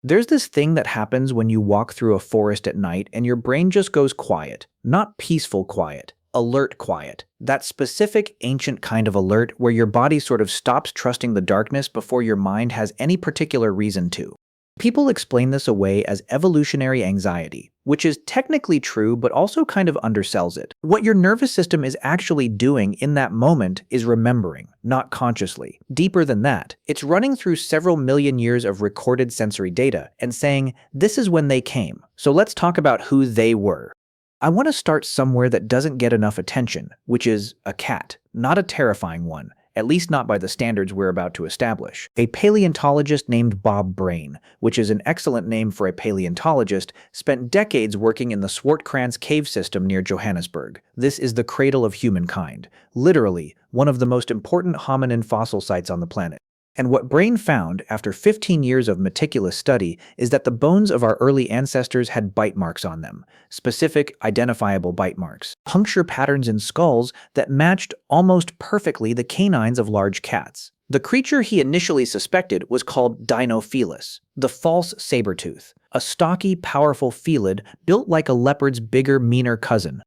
There's this thing that happens when you walk through a forest at night and your brain just goes quiet. Not peaceful quiet, alert quiet. That specific ancient kind of alert where your body sort of stops trusting the darkness before your mind has any particular reason to. People explain this away as evolutionary anxiety, which is technically true but also kind of undersells it. What your nervous system is actually doing in that moment is remembering, not consciously. Deeper than that, it's running through several million years of recorded sensory data and saying, this is when they came, so let's talk about who they were. I want to start somewhere that doesn't get enough attention, which is a cat, not a terrifying one. At least not by the standards we're about to establish. A paleontologist named Bob Brain, which is an excellent name for a paleontologist, spent decades working in the Swartkrans cave system near Johannesburg. This is the cradle of humankind, literally one of the most important hominin fossil sites on the planet. And what Brain found, after 15 years of meticulous study, is that the bones of our early ancestors had bite marks on them, specific, identifiable bite marks, puncture patterns in skulls that matched almost perfectly the canines of large cats. The creature he initially suspected was called Dinofelis, the false saber-tooth, a stocky, powerful felid built like a leopard's bigger, meaner cousin.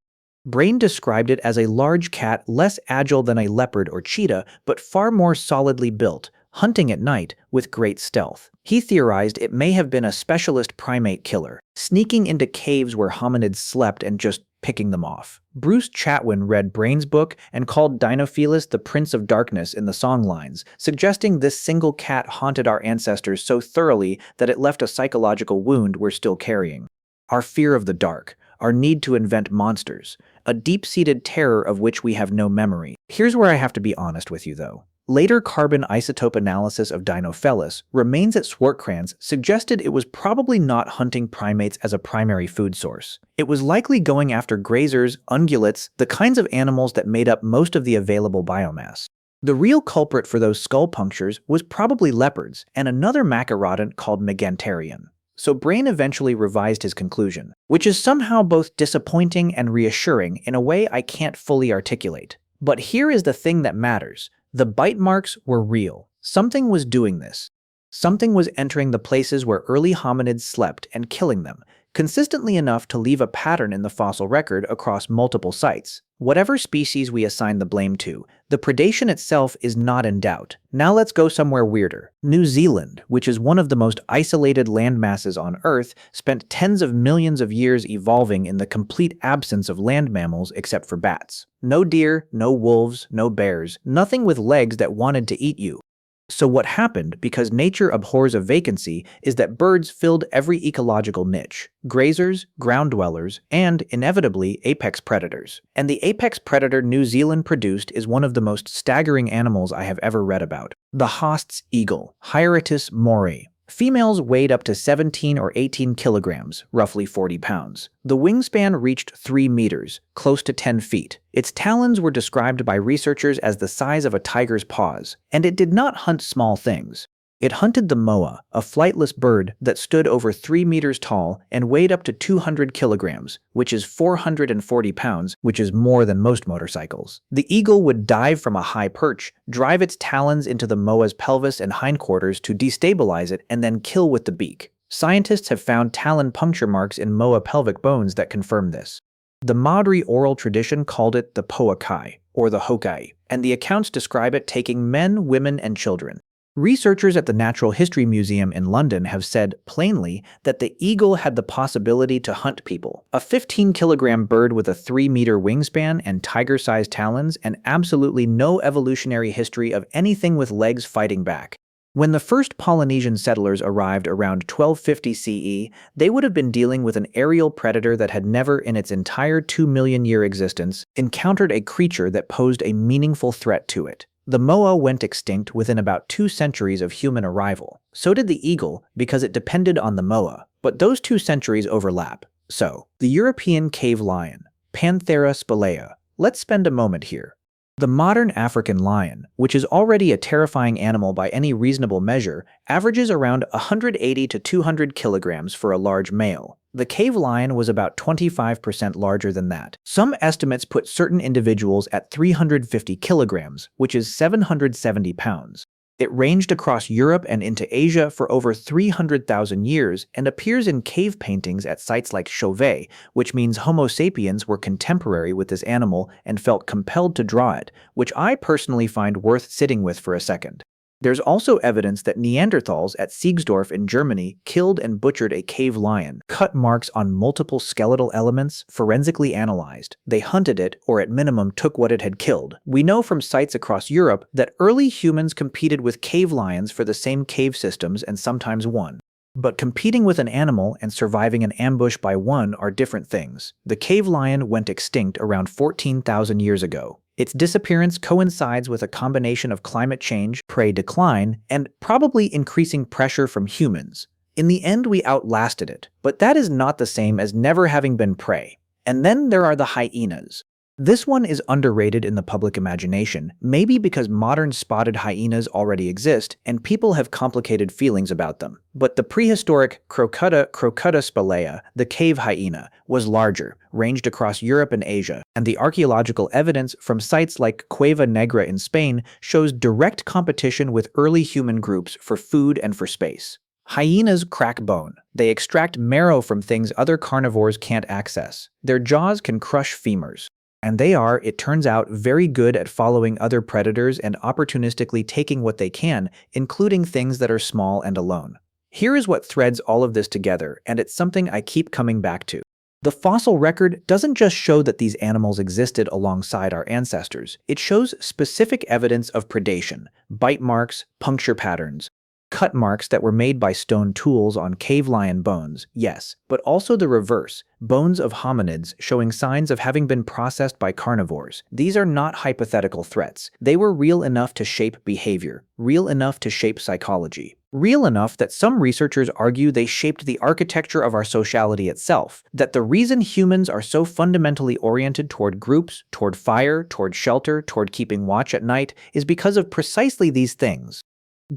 Brain described it as a large cat less agile than a leopard or cheetah, but far more solidly built, hunting at night with great stealth. He theorized it may have been a specialist primate killer, sneaking into caves where hominids slept and just picking them off. Bruce Chatwin read Brain's book and called Dinofelis the Prince of Darkness in the songlines, suggesting this single cat haunted our ancestors so thoroughly that it left a psychological wound we're still carrying. Our fear of the dark, our need to invent monsters, a deep-seated terror of which we have no memory. Here's where I have to be honest with you, though. Later carbon isotope analysis of Dinofelis remains at Swartkrans suggested it was probably not hunting primates as a primary food source. It was likely going after grazers, ungulates, the kinds of animals that made up most of the available biomass. The real culprit for those skull punctures was probably leopards and another macrorodent called Megantarian. So Brain eventually revised his conclusion, which is somehow both disappointing and reassuring in a way I can't fully articulate. But here is the thing that matters. The bite marks were real. Something was doing this. Something was entering the places where early hominids slept and killing them, consistently enough to leave a pattern in the fossil record across multiple sites. Whatever species we assign the blame to, the predation itself is not in doubt. Now let's go somewhere weirder. New Zealand, which is one of the most isolated landmasses on Earth, spent tens of millions of years evolving in the complete absence of land mammals except for bats. No deer, no wolves, no bears, nothing with legs that wanted to eat you. So what happened, because nature abhors a vacancy, is that birds filled every ecological niche: grazers, ground dwellers, and, inevitably, apex predators. And the apex predator New Zealand produced is one of the most staggering animals I have ever read about: the Haast's eagle, Hieratus moray. Females weighed up to 17 or 18 kilograms, roughly 40 pounds. The wingspan reached 3 meters, close to 10 feet. Its talons were described by researchers as the size of a tiger's paws, and it did not hunt small things. It hunted the moa, a flightless bird that stood over 3 meters tall and weighed up to 200 kilograms, which is 440 pounds, which is more than most motorcycles. The eagle would dive from a high perch, drive its talons into the moa's pelvis and hindquarters to destabilize it, and then kill with the beak. Scientists have found talon puncture marks in moa pelvic bones that confirm this. The Maori oral tradition called it the poakai, or the hokai, and the accounts describe it taking men, women, and children. Researchers at the Natural History Museum in London have said, plainly, that the eagle had the possibility to hunt people. A 15-kilogram bird with a 3-meter wingspan and tiger-sized talons, and absolutely no evolutionary history of anything with legs fighting back. When the first Polynesian settlers arrived around 1250 CE, they would have been dealing with an aerial predator that had never, in its entire 2-million-year existence, encountered a creature that posed a meaningful threat to it. The moa went extinct within about 2 centuries of human arrival. So did the eagle, because it depended on the moa. But those 2 centuries overlap. So, the European cave lion, Panthera spelaea. Let's spend a moment here. The modern African lion, which is already a terrifying animal by any reasonable measure, averages around 180 to 200 kilograms for a large male. The cave lion was about 25% larger than that. Some estimates put certain individuals at 350 kilograms, which is 770 pounds. It ranged across Europe and into Asia for over 300,000 years and appears in cave paintings at sites like Chauvet, which means Homo sapiens were contemporary with this animal and felt compelled to draw it, which I personally find worth sitting with for a second. There's also evidence that Neanderthals at Siegsdorf in Germany killed and butchered a cave lion, cut marks on multiple skeletal elements, forensically analyzed. They hunted it, or at minimum took what it had killed. We know from sites across Europe that early humans competed with cave lions for the same cave systems and sometimes won. But competing with an animal and surviving an ambush by one are different things. The cave lion went extinct around 14,000 years ago. Its disappearance coincides with a combination of climate change, prey decline, and probably increasing pressure from humans. In the end, we outlasted it, but that is not the same as never having been prey. And then there are the hyenas. This one is underrated in the public imagination, maybe because modern spotted hyenas already exist and people have complicated feelings about them. But the prehistoric Crocuta spelaea, the cave hyena, was larger, ranged across Europe and Asia, and the archaeological evidence from sites like Cueva Negra in Spain shows direct competition with early human groups for food and for space. Hyenas crack bone. They extract marrow from things other carnivores can't access. Their jaws can crush femurs. And they are, it turns out, very good at following other predators and opportunistically taking what they can, including things that are small and alone. Here is what threads all of this together, and it's something I keep coming back to. The fossil record doesn't just show that these animals existed alongside our ancestors. It shows specific evidence of predation, bite marks, puncture patterns, cut marks that were made by stone tools on cave lion bones, yes, but also the reverse, bones of hominids showing signs of having been processed by carnivores. These are not hypothetical threats. They were real enough to shape behavior, real enough to shape psychology, real enough that some researchers argue they shaped the architecture of our sociality itself, that the reason humans are so fundamentally oriented toward groups, toward fire, toward shelter, toward keeping watch at night, is because of precisely these things.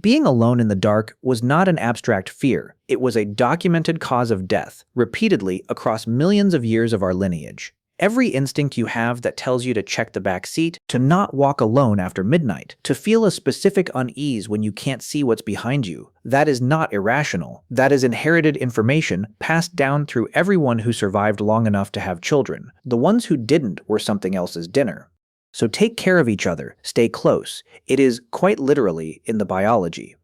Being alone in the dark was not an abstract fear. It was a documented cause of death, repeatedly across millions of years of our lineage. Every instinct you have that tells you to check the back seat, to not walk alone after midnight, to feel a specific unease when you can't see what's behind you, that is not irrational. That is inherited information passed down through everyone who survived long enough to have children. The ones who didn't were something else's dinner. So take care of each other, stay close. It is, quite literally, in the biology.